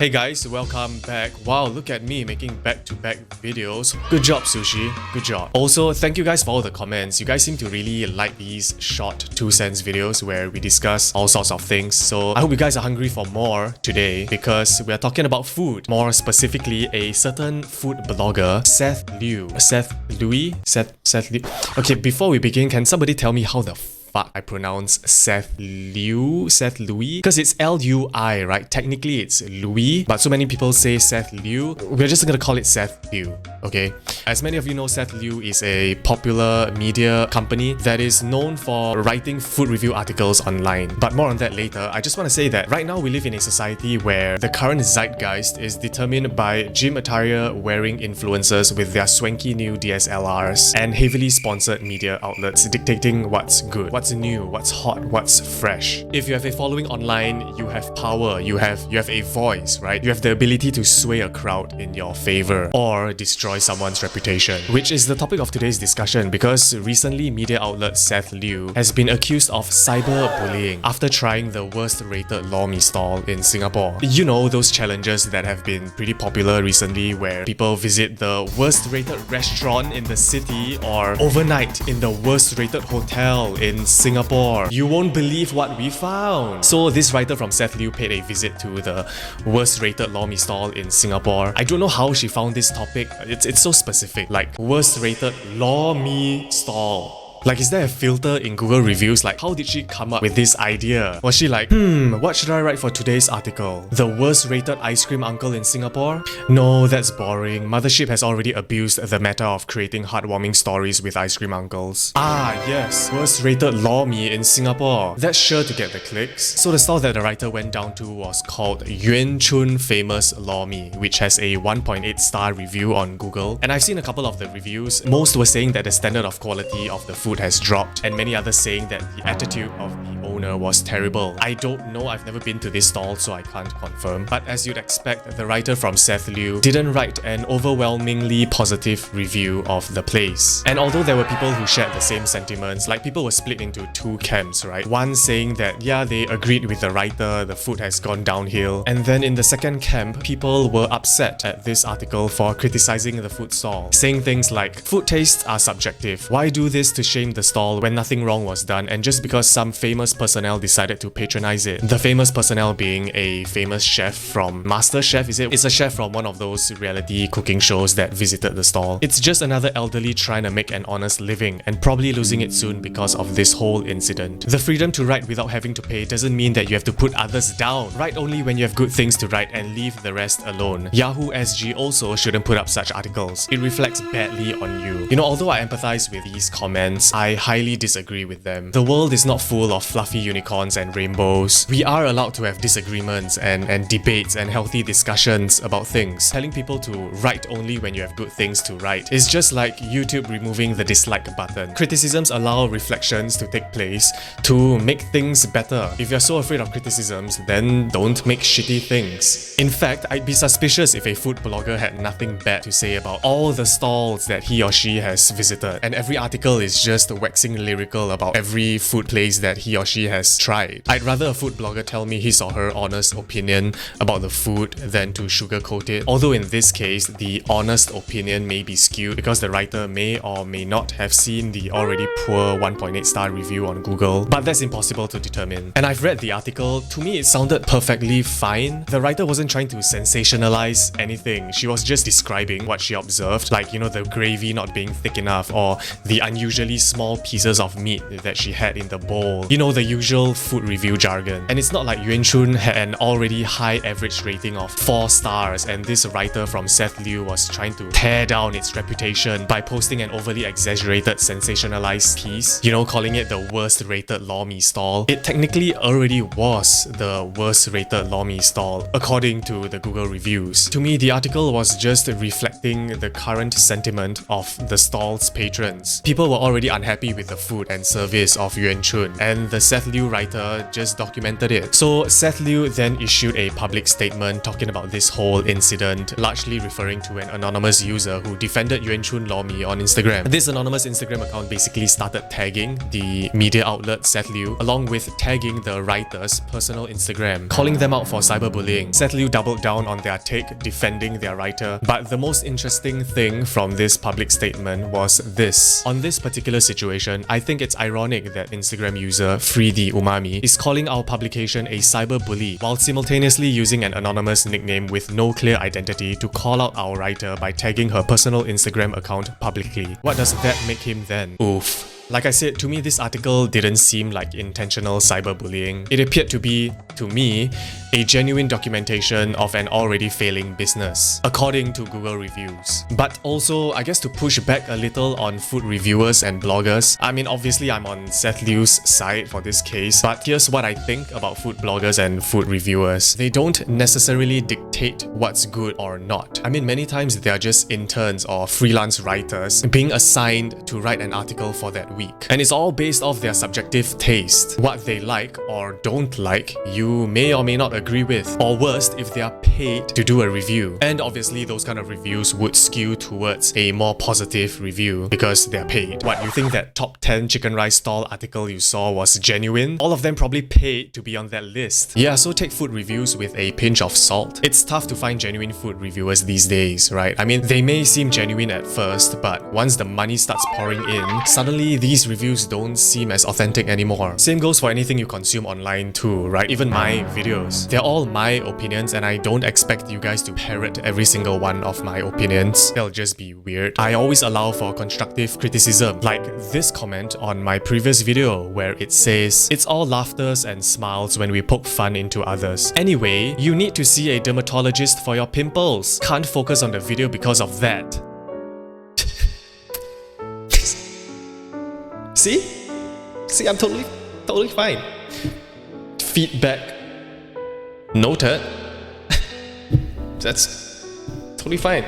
Hey guys, welcome back. Wow, look at me making back-to-back videos. Good job, Sushi. Good job. Also, thank you guys for all the comments. You guys seem to really like these short 2 cents videos where we discuss all sorts of things. So I hope you guys are hungry for more today because we are talking about food. More specifically, a certain food blogger, Seth Liu. Seth Liu? Okay, before we begin, can somebody tell me how the fuck I pronounce Seth Liu? Seth Louis? Because it's L-U-I, right? Technically it's Louis, but so many people say Seth Liu. We're just gonna call it Seth Liu, okay? As many of you know, Seth Liu is a popular media company that is known for writing food review articles online. But more on that later. I just want to say that right now we live in a society where the current zeitgeist is determined by gym attire wearing influencers with their swanky new DSLRs and heavily sponsored media outlets dictating what's good, what's new, what's hot, what's fresh. If you have a following online, you have power, you have a voice, right? You have the ability to sway a crowd in your favor or destroy someone's reputation, which is the topic of today's discussion because recently media outlet Seth Liu has been accused of cyberbullying after trying the worst rated lor mee stall in Singapore. You know, those challenges that have been pretty popular recently where people visit the worst rated restaurant in the city or overnight in the worst rated hotel in Singapore. You won't believe what we found. So this writer from Seth Liu paid a visit to the worst rated lor mee stall in Singapore. I don't know how she found this topic. It's so specific, like worst rated lor mee stall. Like, is there a filter in Google reviews? Like, how did she come up with this idea? Was she like, what should I write for today's article? The worst rated ice cream uncle in Singapore? No, that's boring. Mothership has already abused the meta of creating heartwarming stories with ice cream uncles. Ah, yes, worst rated lor mee in Singapore. That's sure to get the clicks. So the stall that the writer went down to was called Ergotune Famous Lor Mee, which has a 1.8 star review on Google. And I've seen a couple of the reviews. Most were saying that the standard of quality of the food has dropped, and many others saying that the attitude of the owner was terrible. I don't know, I've never been to this stall, so I can't confirm. But as you'd expect, the writer from Seth Liu didn't write an overwhelmingly positive review of the place. And although there were people who shared the same sentiments, like people were split into two camps, right? One saying that, yeah, they agreed with the writer, the food has gone downhill. And then in the second camp, people were upset at this article for criticizing the food stall, saying things like, food tastes are subjective. Why do this to shame the stall when nothing wrong was done and just because some famous personnel decided to patronize it? The famous personnel being a famous chef from MasterChef, is it? It's a chef from one of those reality cooking shows that visited the stall. It's just another elderly trying to make an honest living and probably losing it soon because of this whole incident. The freedom to write without having to pay doesn't mean that you have to put others down. Write only when you have good things to write and leave the rest alone. Yahoo SG also shouldn't put up such articles. It reflects badly on you. You know, although I empathize with these comments, I highly disagree with them. The world is not full of fluffy unicorns and rainbows. We are allowed to have disagreements and debates and healthy discussions about things. Telling people to write only when you have good things to write is just like YouTube removing the dislike button. Criticisms allow reflections to take place to make things better. If you're so afraid of criticisms, then don't make shitty things. In fact, I'd be suspicious if a food blogger had nothing bad to say about all the stalls that he or she has visited, and every article is just waxing lyrical about every food place that he or she has tried. I'd rather a food blogger tell me his or her honest opinion about the food than to sugarcoat it. Although in this case, the honest opinion may be skewed because the writer may or may not have seen the already poor 1.8 star review on Google, but that's impossible to determine. And I've read the article. To me, it sounded perfectly fine. The writer wasn't trying to sensationalize anything. She was just describing what she observed, like, you know, the gravy not being thick enough or the unusually small pieces of meat that she had in the bowl. You know, the usual food review jargon. And it's not like Ergotune had an already high average rating of 4 stars and this writer from Seth Liu was trying to tear down its reputation by posting an overly exaggerated sensationalized piece, you know, calling it the worst rated lor mee stall. It technically already was the worst rated lor mee stall according to the Google reviews. To me, the article was just reflecting the current sentiment of the stall's patrons. People were already unhappy with the food and service of Ergotune, and the Seth Liu writer just documented it. So Seth Liu then issued a public statement talking about this whole incident, largely referring to an anonymous user who defended Yuanchun Lawmi on Instagram. This anonymous Instagram account basically started tagging the media outlet Seth Liu, along with tagging the writer's personal Instagram, calling them out for cyberbullying. Seth Liu doubled down on their take, defending their writer. But the most interesting thing from this public statement was this. On this particular situation, I think it's ironic that Instagram user Freedy Umami is calling our publication a cyberbully while simultaneously using an anonymous nickname with no clear identity to call out our writer by tagging her personal Instagram account publicly. What does that make him then? Oof. Like I said, to me this article didn't seem like intentional cyberbullying. It appeared to be, to me, a genuine documentation of an already failing business, according to Google reviews. But also, I guess to push back a little on food reviewers and bloggers, I mean obviously I'm on Seth Liu's side for this case, but here's what I think about food bloggers and food reviewers. They don't necessarily dictate what's good or not. I mean many times they are just interns or freelance writers being assigned to write an article for that week. And it's all based off their subjective taste. What they like or don't like, you may or may not agree with. Or worst, if they are paid to do a review. And obviously those kind of reviews would skew towards a more positive review because they're paid. What, you think that top 10 chicken rice stall article you saw was genuine? All of them probably paid to be on that list. Yeah, so take food reviews with a pinch of salt. It's tough to find genuine food reviewers these days, right? I mean, they may seem genuine at first, but once the money starts pouring in, suddenly these reviews don't seem as authentic anymore. Same goes for anything you consume online too, right? Even my videos. They're all my opinions and I don't expect you guys to parrot every single one of my opinions. They'll just be weird. I always allow for constructive criticism, like this comment on my previous video where it says, "It's all laughters and smiles when we poke fun into others. Anyway, you need to see a dermatologist for your pimples. Can't focus on the video because of that." See? See, I'm totally fine. Feedback noted. That's totally fine.